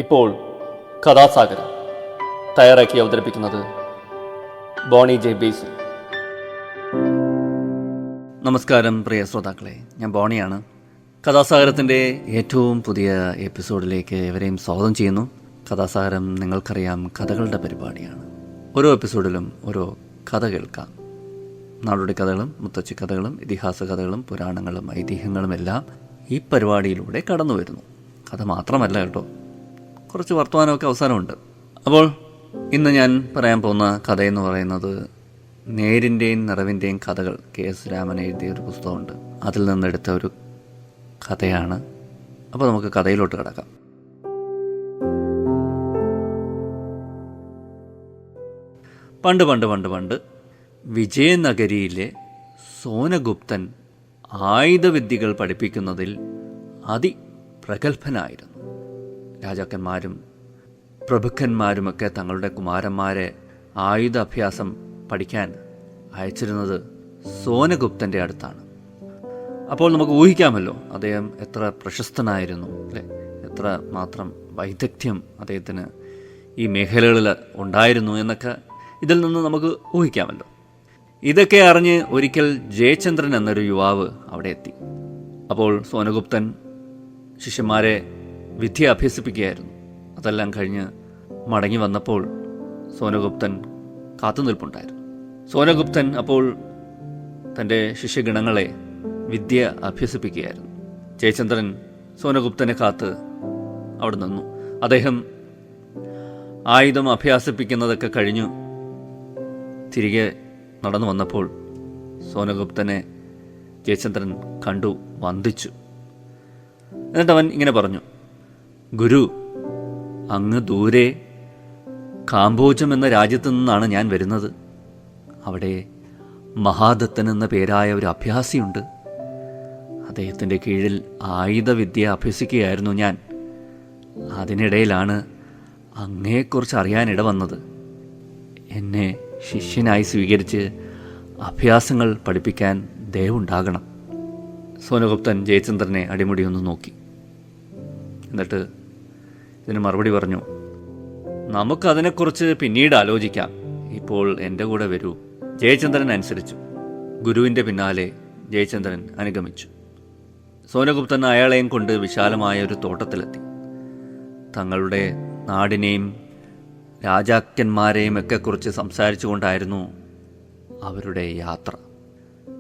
ഇപ്പോൾ കഥാസാഗരം തയ്യാറാക്കി അവതരിപ്പിക്കുന്നത് ബോണി ജെ ബേസിൽ. നമസ്കാരം പ്രിയ ശ്രോതാക്കളെ, ഞാൻ ബോണിയാണ്. കഥാസാഗരത്തിൻ്റെ ഏറ്റവും പുതിയ എപ്പിസോഡിലേക്ക് എവരെയും സ്വാഗതം ചെയ്യുന്നു. കഥാസാഗരം നിങ്ങൾക്കറിയാം കഥകളുടെ പരിപാടിയാണ്. ഓരോ എപ്പിസോഡിലും ഓരോ കഥ കേൾക്കാം. നാടോടി കഥകളും മുത്തച്ഛി കഥകളും ഇതിഹാസ കഥകളും പുരാണങ്ങളും ഐതിഹ്യങ്ങളും എല്ലാം ഈ പരിപാടിയിലൂടെ കടന്നു വരുന്നു. കഥ മാത്രമല്ല കേട്ടോ, കുറച്ച് വർത്തമാനമൊക്കെ അവസാനമുണ്ട്. അപ്പോൾ ഇന്ന് ഞാൻ പറയാൻ പോകുന്ന കഥയെന്ന് പറയുന്നത് നേരിൻ്റെയും നിറവിൻ്റെയും കഥകൾ KS രാമൻ എഴുതിയ ഒരു പുസ്തകമുണ്ട്. അതിൽ നിന്നെടുത്ത ഒരു കഥയാണ്. അപ്പോൾ നമുക്ക് കഥയിലോട്ട് കിടക്കാം. പണ്ട് പണ്ട് പണ്ട് പണ്ട് വിജയനഗരിയിലെ സോനഗുപ്തൻ ആയുധവിദ്യകൾ പഠിപ്പിക്കുന്നതിൽ അതിപ്രഗത്ഭനായിരുന്നു. രാജാക്കന്മാരും പ്രഭുക്കന്മാരുമൊക്കെ തങ്ങളുടെ കുമാരന്മാരെ ആയുധാഭ്യാസം പഠിക്കാൻ അയച്ചിരുന്നത് സോനഗുപ്തൻ്റെ അടുത്താണ്. അപ്പോൾ നമുക്ക് ഊഹിക്കാമല്ലോ അദ്ദേഹം എത്ര പ്രശസ്തനായിരുന്നു, അല്ലേ? എത്ര മാത്രം വൈദഗ്ധ്യം അദ്ദേഹത്തിന് ഈ മേഖലകളിൽ ഉണ്ടായിരുന്നു എന്നൊക്കെ ഇതിൽ നിന്ന് നമുക്ക് ഊഹിക്കാമല്ലോ. ഇതൊക്കെ അറിഞ്ഞ് ഒരിക്കൽ ജയചന്ദ്രൻ എന്നൊരു യുവാവ് അവിടെ എത്തി. അപ്പോൾ സോനഗുപ്തൻ ശിഷ്യന്മാരെ വിദ്യ അഭ്യസിപ്പിക്കുകയായിരുന്നു. അതെല്ലാം കഴിഞ്ഞ് മടങ്ങി വന്നപ്പോൾ സോനഗുപ്തൻ കാത്തുനിൽപ്പുണ്ടായിരുന്നു. സോനഗുപ്തൻ അപ്പോൾ തൻ്റെ ശിഷ്യഗണങ്ങളെ വിദ്യ അഭ്യസിപ്പിക്കുകയായിരുന്നു. ജയചന്ദ്രൻ സോനഗുപ്തനെ കാത്ത് അവിടെ നിന്നു. അദ്ദേഹം ആയുധം അഭ്യാസിപ്പിക്കുന്നതൊക്കെ കഴിഞ്ഞു തിരികെ നടന്നു വന്നപ്പോൾ സോനഗുപ്തനെ ജയചന്ദ്രൻ കണ്ടു, വന്ദിച്ചു. എന്നിട്ട് അവൻ ഇങ്ങനെ പറഞ്ഞു: ഗുരു, അങ്ങ് ദൂരെ കാംബോജം എന്ന രാജ്യത്തു നിന്നാണ് ഞാൻ വരുന്നത്. അവിടെ മഹാദത്തൻ എന്ന പേരായ ഒരു അഭ്യാസിയുണ്ട്. അദ്ദേഹത്തിൻ്റെ കീഴിൽ ആയുധവിദ്യ അഭ്യസിക്കുകയായിരുന്നു ഞാൻ. അതിനിടയിലാണ് അങ്ങയെക്കുറിച്ച് അറിയാനിട വന്നത്. എന്നെ ശിഷ്യനായി സ്വീകരിച്ച് അഭ്യാസങ്ങൾ പഠിപ്പിക്കാൻ ദയവുണ്ടാകണം. സോനഗുപ്തൻ ജയചന്ദ്രനെ അടിമുടിയൊന്ന് നോക്കി. എന്നിട്ട് ഇതിന് മറുപടി പറഞ്ഞു: നമുക്കതിനെക്കുറിച്ച് പിന്നീട് ആലോചിക്കാം. ഇപ്പോൾ എൻ്റെ കൂടെ വരൂ. ജയചന്ദ്രൻ അനുസരിച്ചു. ഗുരുവിൻ്റെ പിന്നാലെ ജയചന്ദ്രൻ അനുഗമിച്ചു. സോനഗുപ്തൻ അയാളെയും കൊണ്ട് വിശാലമായ ഒരു തോട്ടത്തിലെത്തി. തങ്ങളുടെ നാടിനെയും രാജാക്കന്മാരെയും ഒക്കെ കുറിച്ച് സംസാരിച്ചു കൊണ്ടായിരുന്നു അവരുടെ യാത്ര.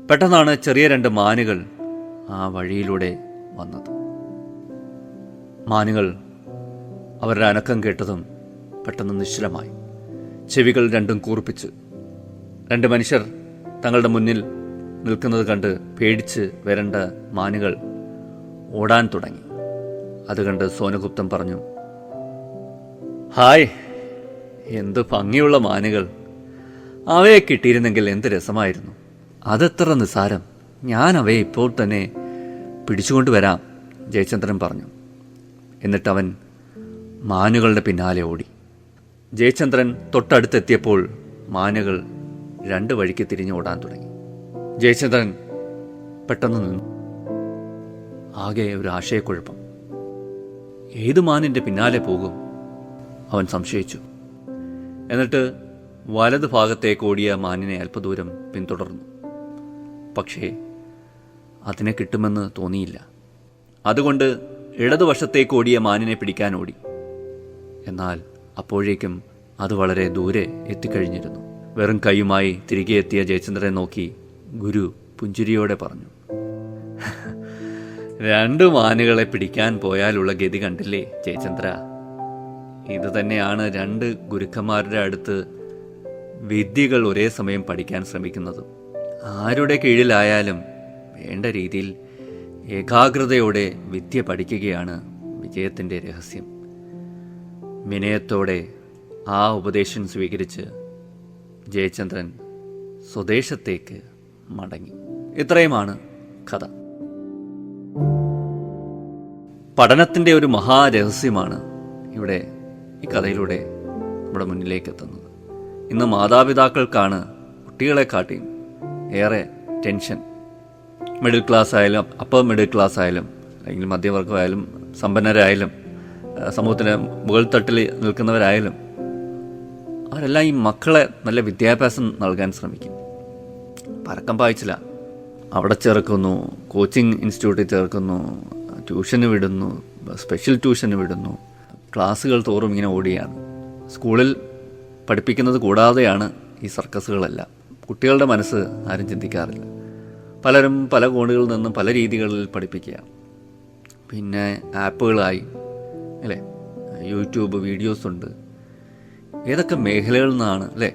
പെട്ടെന്നാണ് ചെറിയ 2 മാനുകൾ ആ വഴിയിലൂടെ വന്നത്. മാനുകൾ അവരുടെ അനക്കം കേട്ടതും പെട്ടെന്ന് നിശ്ചലമായി. ചെവികൾ രണ്ടും കൂർപ്പിച്ച് 2 മനുഷ്യർ തങ്ങളുടെ മുന്നിൽ നിൽക്കുന്നത് കണ്ട് പേടിച്ച് വരേണ്ട മാനുകൾ ഓടാൻ തുടങ്ങി. അത് കണ്ട് സോനഗുപ്തൻ പറഞ്ഞു: ഹായ്, എന്ത് ഭംഗിയുള്ള മാനുകൾ! അവയെ കിട്ടിയിരുന്നെങ്കിൽ എന്ത് രസമായിരുന്നു. അതെത്ര നിസ്സാരം, ഞാൻ അവയെ ഇപ്പോൾ തന്നെ പിടിച്ചുകൊണ്ടുവരാം, ജയചന്ദ്രൻ പറഞ്ഞു. എന്നിട്ടവൻ മാനുകളുടെ പിന്നാലെ ഓടി. ജയചന്ദ്രൻ തൊട്ടടുത്തെത്തിയപ്പോൾ മാനുകൾ 2 വഴിക്ക് തിരിഞ്ഞ് ഓടാൻ തുടങ്ങി. ജയചന്ദ്രൻ പെട്ടെന്ന് നിന്നു. ആകെ ഒരു ആശയക്കുഴപ്പം. ഏത് മാനിൻ്റെ പിന്നാലെ പോകും? അവൻ സംശയിച്ചു. എന്നിട്ട് വലതു ഭാഗത്തേക്ക് ഓടിയ മാനിനെ അല്പദൂരം പിന്തുടർന്നു. പക്ഷേ അതിനെ കിട്ടുമെന്ന് തോന്നിയില്ല. അതുകൊണ്ട് ഇടതുവശത്തേക്ക് ഓടിയ മാനിനെ പിടിക്കാൻ ഓടി. എന്നാൽ അപ്പോഴേക്കും അത് വളരെ ദൂരെ എത്തിക്കഴിഞ്ഞിരുന്നു. വെറും കൈയുമായി തിരികെ എത്തിയ ജയചന്ദ്രനെ നോക്കി ഗുരു പുഞ്ചിരിയോടെ പറഞ്ഞു: 2 മാനുകളെ പിടിക്കാൻ പോയാലുള്ള ഗതി കണ്ടില്ലേ ജയചന്ദ്ര? ഇത് തന്നെയാണ് 2 ഗുരുക്കന്മാരുടെ അടുത്ത് വിദ്യകൾ ഒരേ സമയം പഠിക്കാൻ ശ്രമിക്കുന്നത്. ആരുടെ കീഴിലായാലും വേണ്ട രീതിയിൽ ഏകാഗ്രതയോടെ വിദ്യ പഠിക്കുകയാണ് വിജയത്തിൻ്റെ രഹസ്യം. വിനയത്തോടെ ആ ഉപദേശം സ്വീകരിച്ച് ജയചന്ദ്രൻ സ്വദേശത്തേക്ക് മടങ്ങി. ഇത്രയുമാണ് കഥ. പഠനത്തിൻ്റെ ഒരു മഹാരഹസ്യമാണ് ഇവിടെ ഈ കഥയിലൂടെ നമ്മുടെ മുന്നിലേക്ക് എത്തുന്നത്. ഇന്ന് മാതാപിതാക്കൾക്കാണ് കുട്ടികളെക്കാട്ടിയും ഏറെ ടെൻഷൻ. മിഡിൽ ക്ലാസ് ആയാലും അപ്പർ മിഡിൽ ക്ലാസ് ആയാലും അല്ലെങ്കിൽ മധ്യവർഗമായാലും സമ്പന്നരായാലും സമൂഹത്തിൻ്റെ മുകൾ തട്ടിൽ നിൽക്കുന്നവരായാലും അവരെല്ലാം ഈ മക്കളെ നല്ല വിദ്യാഭ്യാസം നൽകാൻ ശ്രമിക്കും. പരക്കം പായിച്ചില്ല, അവിടെ ചേർക്കുന്നു, കോച്ചിങ് ഇൻസ്റ്റിറ്റ്യൂട്ടിൽ ചേർക്കുന്നു, ട്യൂഷന് വിടുന്നു, സ്പെഷ്യൽ ട്യൂഷന് വിടുന്നു, ക്ലാസ്സുകൾ തോറും ഇങ്ങനെ ഓടിയാണ്. സ്കൂളിൽ പഠിപ്പിക്കുന്നത് കൂടാതെയാണ് ഈ സർക്കസുകളെല്ലാം. കുട്ടികളുടെ മനസ്സ് ആരും ചിന്തിക്കാറില്ല. പലരും പല കോണുകളിൽ നിന്നും പല രീതികളിൽ പഠിപ്പിക്കുക. പിന്നെ ആപ്പുകളായി അല്ലേ, യൂട്യൂബ് വീഡിയോസ് ഉണ്ട്. ഏതൊക്കെ മേഖലകളിൽ നിന്നാണ് അല്ലേ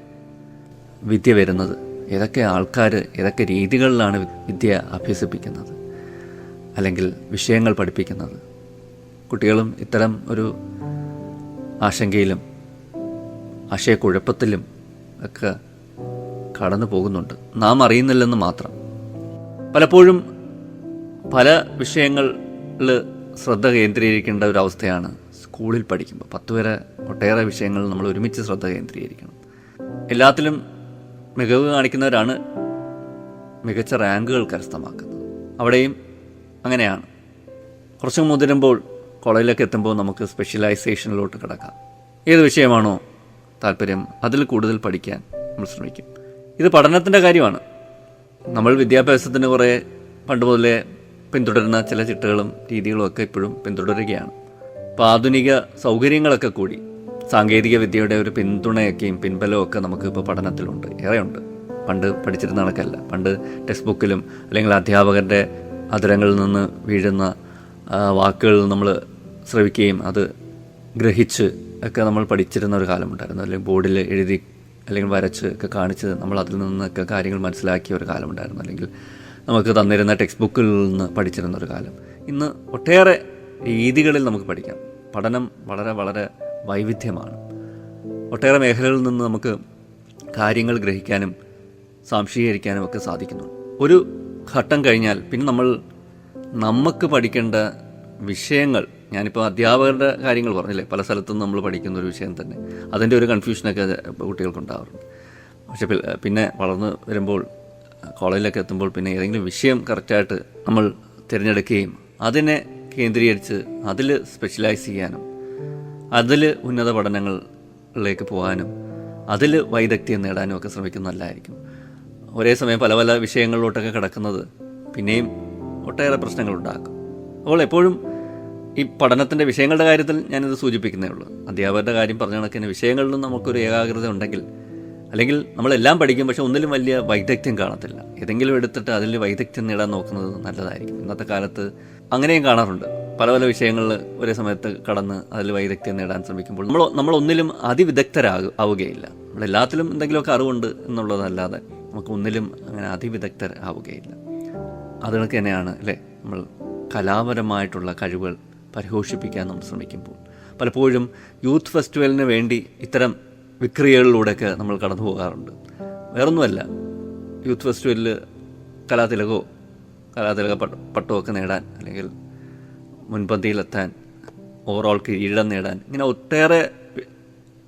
വിദ്യ വരുന്നത്, ഏതൊക്കെ ആൾക്കാർ ഏതൊക്കെ രീതികളിലാണ് വിദ്യ അഭ്യസിപ്പിക്കുന്നത് അല്ലെങ്കിൽ വിഷയങ്ങൾ പഠിപ്പിക്കുന്നത്. കുട്ടികളും ഇത്തരം ഒരു ആശങ്കയിലും ആശയക്കുഴപ്പത്തിലും ഒക്കെ കടന്നു പോകുന്നുണ്ട്. നാം അറിയുന്നില്ലെന്ന് മാത്രം. പലപ്പോഴും പല വിഷയങ്ങളിൽ ശ്രദ്ധ കേന്ദ്രീകരിക്കേണ്ട ഒരവസ്ഥയാണ് സ്കൂളിൽ പഠിക്കുമ്പോൾ. 10 വരെ ഒട്ടേറെ വിഷയങ്ങൾ നമ്മൾ ഒരുമിച്ച് ശ്രദ്ധ കേന്ദ്രീകരിക്കണം. എല്ലാത്തിലും മികവ് കാണിക്കുന്നവരാണ് മികച്ച റാങ്കുകൾ കരസ്ഥമാക്കുന്നത്. അവിടെയും അങ്ങനെയാണ്. കുറച്ച് മുതിരുമ്പോൾ കോളേജിലൊക്കെ എത്തുമ്പോൾ നമുക്ക് സ്പെഷ്യലൈസേഷനിലോട്ട് കിടക്കാം. ഏത് വിഷയമാണോ താല്പര്യം അതിൽ കൂടുതൽ പഠിക്കാൻ നമ്മൾ ശ്രമിക്കും. ഇത് പഠനത്തിൻ്റെ കാര്യമാണ്. നമ്മൾ വിദ്യാഭ്യാസത്തിന് കുറേ പണ്ട് മുതലേ പിന്തുടരുന്ന ചില ചിട്ടകളും രീതികളും ഒക്കെ ഇപ്പോഴും പിന്തുടരുകയാണ്. ഇപ്പോൾ ആധുനിക സൗകര്യങ്ങളൊക്കെ കൂടി സാങ്കേതിക വിദ്യയുടെ ഒരു പിന്തുണയൊക്കെയും പിൻബലവും ഒക്കെ നമുക്ക് ഇപ്പോൾ പഠനത്തിലുണ്ട്, ഏറെയുണ്ട്. പണ്ട് പഠിച്ചിരുന്ന കണക്കല്ല. പണ്ട് ടെക്സ്റ്റ് ബുക്കിലും അല്ലെങ്കിൽ അധ്യാപകരുടെ അധരങ്ങളിൽ നിന്ന് വീഴുന്ന വാക്കുകൾ നമ്മൾ ശ്രവിക്കുകയും അത് ഗ്രഹിച്ച് ഒക്കെ നമ്മൾ പഠിച്ചിരുന്ന ഒരു കാലമുണ്ടായിരുന്നു. അല്ലെങ്കിൽ ബോർഡിൽ എഴുതി അല്ലെങ്കിൽ വരച്ച് ഒക്കെ കാണിച്ച് നമ്മൾ അതിൽ നിന്നൊക്കെ കാര്യങ്ങൾ മനസ്സിലാക്കിയ ഒരു കാലമുണ്ടായിരുന്നു. അല്ലെങ്കിൽ നമുക്ക് തന്നിരുന്ന ടെക്സ്റ്റ് ബുക്കിൽ നിന്ന് പഠിച്ചിരുന്ന ഒരു കാലം. ഇന്ന് ഒട്ടേറെ രീതികളിൽ നമുക്ക് പഠിക്കാം. പഠനം വളരെ വളരെ വൈവിധ്യമാണ്. ഒട്ടേറെ മേഖലകളിൽ നിന്ന് നമുക്ക് കാര്യങ്ങൾ ഗ്രഹിക്കാനും സാംശീകരിക്കാനും ഒക്കെ സാധിക്കുന്നുണ്ട്. ഒരു ഘട്ടം കഴിഞ്ഞാൽ പിന്നെ നമുക്ക് പഠിക്കേണ്ട വിഷയങ്ങൾ, ഞാനിപ്പോൾ അധ്യാപകരുടെ കാര്യങ്ങൾ പറഞ്ഞില്ലേ, പല സ്ഥലത്തും നമ്മൾ പഠിക്കുന്ന ഒരു വിഷയം തന്നെ, അതിൻ്റെ ഒരു കൺഫ്യൂഷനൊക്കെ കുട്ടികൾക്കുണ്ടാവാറുണ്ട്. പക്ഷെ പിന്നെ വളർന്ന് വരുമ്പോൾ കോളേജിലൊക്കെ എത്തുമ്പോൾ പിന്നെ ഏതെങ്കിലും വിഷയം കറക്റ്റായിട്ട് നമ്മൾ തിരഞ്ഞെടുക്കുകയും അതിനെ കേന്ദ്രീകരിച്ച് അതിൽ സ്പെഷ്യലൈസ് ചെയ്യാനും അതിൽ ഉന്നത പഠനങ്ങളിലേക്ക് പോകാനും അതിൽ വൈദഗ്ധ്യം നേടാനും ഒക്കെ ശ്രമിക്കുന്നത് നല്ലതായിരിക്കും. ഒരേ സമയം പല പല വിഷയങ്ങളിലോട്ടൊക്കെ കിടക്കുന്നത് പിന്നെയും ഒട്ടേറെ പ്രശ്നങ്ങളുണ്ടാക്കും. അപ്പോൾ എപ്പോഴും ഈ പഠനത്തിൻ്റെ വിഷയങ്ങളുടെ കാര്യത്തിൽ ഞാനിത് സൂചിപ്പിക്കുന്നേ ഉള്ളൂ. അധ്യാപകരുടെ കാര്യം പറഞ്ഞ കണക്കിന് വിഷയങ്ങളിലും നമുക്കൊരു ഏകാഗ്രത ഉണ്ടെങ്കിൽ, അല്ലെങ്കിൽ നമ്മളെല്ലാം പഠിക്കും പക്ഷെ ഒന്നിലും വലിയ വൈദഗ്ധ്യം കാണത്തില്ല, ഏതെങ്കിലും എടുത്തിട്ട് അതിൽ വൈദഗ്ധ്യം നേടാൻ നോക്കുന്നത് നല്ലതായിരിക്കും. ഇന്നത്തെ കാലത്ത് അങ്ങനെയും കാണാറുണ്ട്. പല പല വിഷയങ്ങളിൽ ഒരേ സമയത്ത് കടന്ന് അതിൽ വൈദഗ്ധ്യം നേടാൻ ശ്രമിക്കുമ്പോൾ നമ്മളൊന്നിലും അതിവിദഗ്ധരാവുകയില്ല. നമ്മളെല്ലാത്തിലും എന്തെങ്കിലുമൊക്കെ അറിവുണ്ട് എന്നുള്ളതല്ലാതെ നമുക്ക് ഒന്നിലും അങ്ങനെ അതിവിദഗ്ധരാവുകയില്ല. അതുകൾക്ക് തന്നെയാണ് അല്ലേ നമ്മൾ കലാപരമായിട്ടുള്ള കഴിവുകൾ പരിപോഷിപ്പിക്കാൻ നമ്മൾ ശ്രമിക്കുമ്പോൾ. പലപ്പോഴും യൂത്ത് ഫെസ്റ്റിവലിന് വേണ്ടി ഇത്തരം വിക്രിയകളിലൂടെയൊക്കെ നമ്മൾ കടന്നു പോകാറുണ്ട്. വേറൊന്നുമല്ല, യൂത്ത് ഫെസ്റ്റിവലിൽ കലാതിലക പട്ടമൊക്കെ നേടാൻ, അല്ലെങ്കിൽ മുൻപന്തിയിലെത്താൻ, ഓവറോൾ കിരീടം നേടാൻ, ഇങ്ങനെ ഒട്ടേറെ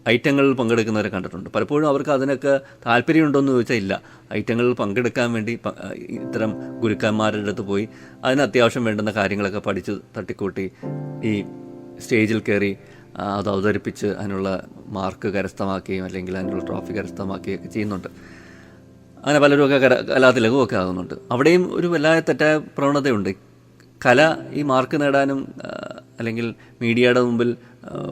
ഐറ്റങ്ങളിൽ പങ്കെടുക്കുന്നവരെ കണ്ടിട്ടുണ്ട്. പലപ്പോഴും അവർക്ക് അതിനൊക്കെ താല്പര്യമുണ്ടോയെന്ന് ചോദിച്ചാൽ ഇല്ല. ഐറ്റങ്ങളിൽ പങ്കെടുക്കാൻ വേണ്ടി ഇത്തരം ഗുരുക്കന്മാരുടെ അടുത്ത് പോയി അതിന് അത്യാവശ്യം വേണ്ടുന്ന കാര്യങ്ങളൊക്കെ പഠിച്ച് തട്ടിക്കൂട്ടി ഈ സ്റ്റേജിൽ കയറി അത് അവതരിപ്പിച്ച് അതിനുള്ള മാർക്ക് കരസ്ഥമാക്കുകയും അല്ലെങ്കിൽ അതിനുള്ള ട്രോഫി കരസ്ഥമാക്കുകയൊക്കെ ചെയ്യുന്നുണ്ട്. അങ്ങനെ പലരുമൊക്കെ കലാതിലകമൊക്കെ ആകുന്നുണ്ട്. അവിടെയും ഒരു വല്ലാതെ തെറ്റായ പ്രവണതയുണ്ട്. കല ഈ മാർക്ക് നേടാനും അല്ലെങ്കിൽ മീഡിയയുടെ മുമ്പിൽ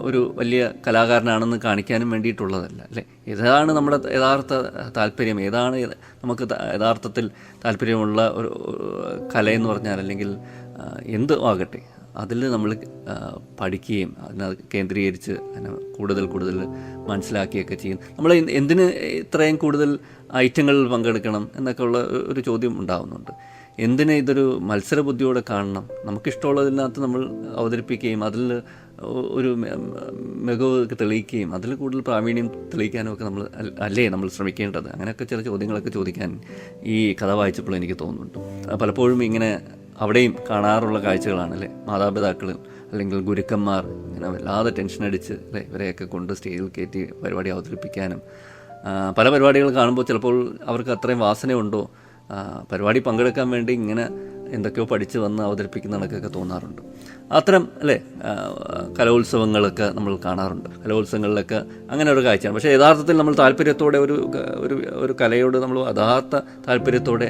ഒരു വലിയ കലാകാരനാണെന്ന് കാണിക്കാനും വേണ്ടിയിട്ടുള്ളതല്ല അല്ലേ. ഏതാണ് നമ്മുടെ യഥാർത്ഥ താല്പര്യം, ഏതാണ് നമുക്ക് യഥാർത്ഥത്തിൽ താല്പര്യമുള്ള ഒരു കലയെന്ന് പറഞ്ഞാൽ, അല്ലെങ്കിൽ എന്ത് ആകട്ടെ അതിൽ നമ്മൾ പഠിക്കുകയും അതിനെ കേന്ദ്രീകരിച്ച് അതിനെ കൂടുതൽ മനസ്സിലാക്കിയൊക്കെ ചെയ്യും. നമ്മൾ എന്തിന് ഇത്രയും കൂടുതൽ ഐറ്റങ്ങളിൽ പങ്കെടുക്കണം എന്നൊക്കെ ഉള്ള ഒരു ചോദ്യം ഉണ്ടാകുന്നുണ്ട്. എന്തിന് ഇതൊരു മത്സരബുദ്ധിയോടെ കാണണം? നമുക്കിഷ്ടമുള്ളതിനകത്ത് നമ്മൾ അവതരിപ്പിക്കുകയും അതിൽ ഒരു മികവ് തെളിയിക്കുകയും അതിൽ കൂടുതൽ പ്രാവീണ്യം തെളിയിക്കാനും ഒക്കെ നമ്മൾ ശ്രമിക്കേണ്ടത്. അങ്ങനെയൊക്കെ ചില ചോദ്യങ്ങളൊക്കെ ചോദിക്കാൻ ഈ കഥ വായിച്ചപ്പോൾ എനിക്ക് തോന്നുന്നുണ്ട്. പലപ്പോഴും ഇങ്ങനെ അവിടെയും കാണാറുള്ള കാഴ്ചകളാണ് അല്ലേ. മാതാപിതാക്കൾ അല്ലെങ്കിൽ ഗുരുക്കന്മാർ ഇങ്ങനെ വല്ലാതെ ടെൻഷൻ അടിച്ച് അല്ലേ ഇവരെയൊക്കെ കൊണ്ട് സ്റ്റേജിൽ കയറ്റി പരിപാടി അവതരിപ്പിക്കാനും, പല പരിപാടികൾ കാണുമ്പോൾ ചിലപ്പോൾ അവർക്ക് അത്രയും വാസനയുണ്ടോ പരിപാടി പങ്കെടുക്കാൻ വേണ്ടി ഇങ്ങനെ എന്തൊക്കെയോ പഠിച്ച് വന്ന് അവതരിപ്പിക്കുന്ന കണക്കൊക്കെ തോന്നാറുണ്ട്. അത്തരം അല്ലേ കലോത്സവങ്ങളൊക്കെ നമ്മൾ കാണാറുണ്ട്. കലോത്സവങ്ങളിലൊക്കെ അങ്ങനെ ഒരു കാഴ്ചയാണ്. പക്ഷേ യഥാർത്ഥത്തിൽ നമ്മൾ താല്പര്യത്തോടെ ഒരു കലയോട് നമ്മൾ യഥാർത്ഥ താല്പര്യത്തോടെ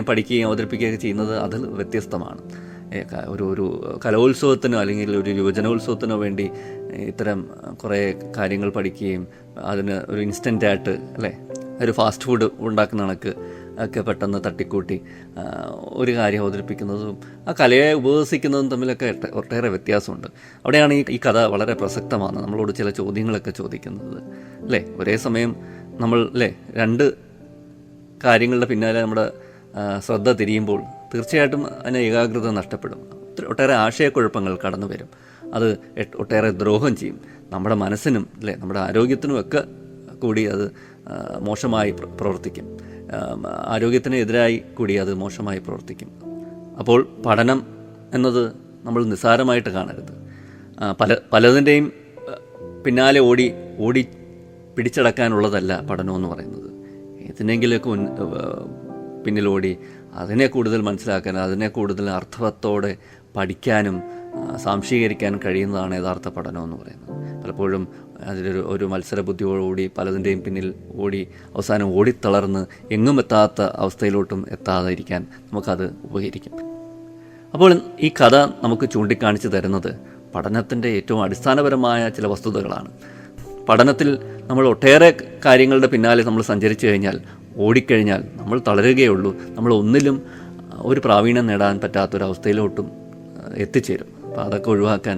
പഠിക്കുകയും അവതരിപ്പിക്കുകയൊക്കെ ചെയ്യുന്നത് അതിൽ വ്യത്യസ്തമാണ്. ഒരു കലോത്സവത്തിനോ അല്ലെങ്കിൽ ഒരു യുവജനോത്സവത്തിനോ വേണ്ടി ഇത്തരം കുറേ കാര്യങ്ങൾ പഠിക്കുകയും അതിന് ഒരു ഇൻസ്റ്റൻ്റായിട്ട് അല്ലേ ഒരു ഫാസ്റ്റ് ഫുഡ് ഉണ്ടാക്കുന്ന കണക്ക് ഒക്കെ പെട്ടെന്ന് തട്ടിക്കൂട്ടി ഒരു കാര്യം അവതരിപ്പിക്കുന്നതും ആ കലയെ ഉപവസിക്കുന്നതും തമ്മിലൊക്കെ ഒട്ടേറെ വ്യത്യാസമുണ്ട്. അവിടെയാണ് ഈ കഥ വളരെ പ്രസക്തമാണ്. നമ്മളോട് ചില ചോദ്യങ്ങളൊക്കെ ചോദിക്കുന്നത് അല്ലേ. ഒരേ സമയം നമ്മൾ അല്ലേ രണ്ട് കാര്യങ്ങളുടെ പിന്നാലെ നമ്മുടെ ശ്രദ്ധ തിരിയുമ്പോൾ തീർച്ചയായിട്ടും അതിന് ഏകാഗ്രത നഷ്ടപ്പെടും. ഒട്ടേറെ ആശയക്കുഴപ്പങ്ങൾ കടന്നു വരും. അത് ഒട്ടേറെ ദ്രോഹം ചെയ്യും നമ്മുടെ മനസ്സിനും അല്ലേ നമ്മുടെ ആരോഗ്യത്തിനും ഒക്കെ കൂടി. അത് മോശമായി പ്രവർത്തിക്കും. ആരോഗ്യത്തിന് എതിരായി കൂടി അത് മോശമായി പ്രവർത്തിക്കും. അപ്പോൾ പഠനം എന്നത് നമ്മൾ നിസ്സാരമായിട്ട് കാണരുത്. പലതിൻ്റെയും പിന്നാലെ ഓടി പിടിച്ചടക്കാനുള്ളതല്ല പഠനമെന്ന് പറയുന്നത്. ഏതിനെങ്കിലൊക്കെ പിന്നിലോടി അതിനെ കൂടുതൽ മനസ്സിലാക്കാൻ, അതിനെ കൂടുതൽ അർത്ഥവത്തോടെ പഠിക്കാനും സാംശീകരിക്കാനും കഴിയുന്നതാണ് യഥാർത്ഥ പഠനം എന്ന് പറയുന്നത്. പലപ്പോഴും അതിലൊരു മത്സരബുദ്ധിയോടുകൂടി പലതിൻ്റെയും പിന്നിൽ അവസാനം ഓടിത്തളർന്ന് എങ്ങും എത്താത്ത അവസ്ഥയിലോട്ടും എത്താതെ ഇരിക്കാൻ നമുക്കത് ഉപകരിക്കും. അപ്പോൾ ഈ കഥ നമുക്ക് ചൂണ്ടിക്കാണിച്ചു തരുന്നത് പഠനത്തിൻ്റെ ഏറ്റവും അടിസ്ഥാനപരമായ ചില വസ്തുതകളാണ്. പഠനത്തിൽ നമ്മൾ ഒട്ടേറെ കാര്യങ്ങളുടെ പിന്നാലെ നമ്മൾ സഞ്ചരിച്ചു കഴിഞ്ഞാൽ, ഓടിക്കഴിഞ്ഞാൽ നമ്മൾ തളരുകയുള്ളൂ. നമ്മൾ ഒന്നിലും ഒരു പ്രാവീണ്യം നേടാൻ പറ്റാത്തൊരവസ്ഥയിലോട്ടും എത്തിച്ചേരും. അപ്പോൾ അതൊക്കെ ഒഴിവാക്കാൻ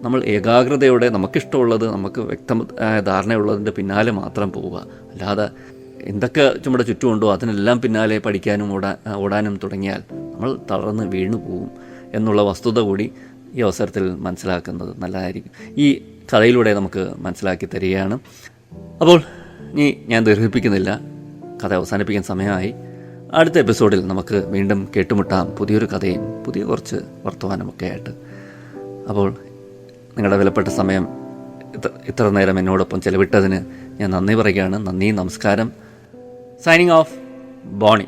നമ്മൾ ഏകാഗ്രതയോടെ നമുക്കിഷ്ടമുള്ളത്, നമുക്ക് വ്യക്തമായ ധാരണയുള്ളതിൻ്റെ പിന്നാലെ മാത്രം പോവുക. അല്ലാതെ എന്തൊക്കെ നമ്മുടെ ചുറ്റുമുണ്ടോ അതിനെല്ലാം പിന്നാലെ പഠിക്കാനും ഓടാനും തുടങ്ങിയാൽ നമ്മൾ തളർന്ന് വീണു പോവും എന്നുള്ള വസ്തുത കൂടി ഈ അവസരത്തിൽ മനസ്സിലാക്കുന്നത് നല്ലതായിരിക്കും. ഈ കഥയിലൂടെ നമുക്ക് മനസ്സിലാക്കി തരികയാണ്. അപ്പോൾ ഇനി ഞാൻ ദീർഘിപ്പിക്കുന്നില്ല, കഥ അവസാനിപ്പിക്കാൻ സമയമായി. അടുത്ത എപ്പിസോഡിൽ നമുക്ക് വീണ്ടും കേട്ടുമുട്ടാം, പുതിയൊരു കഥയും പുതിയ കുറച്ച് വർത്തമാനമൊക്കെ ആയിട്ട്. അപ്പോൾ നിങ്ങളുടെ വിലപ്പെട്ട സമയം ഇത്ര നേരം എന്നോടൊപ്പം ചെലവിട്ടതിന് ഞാൻ നന്ദി പറയുകയാണ്. നന്ദി, നമസ്കാരം. Signing off, Boney.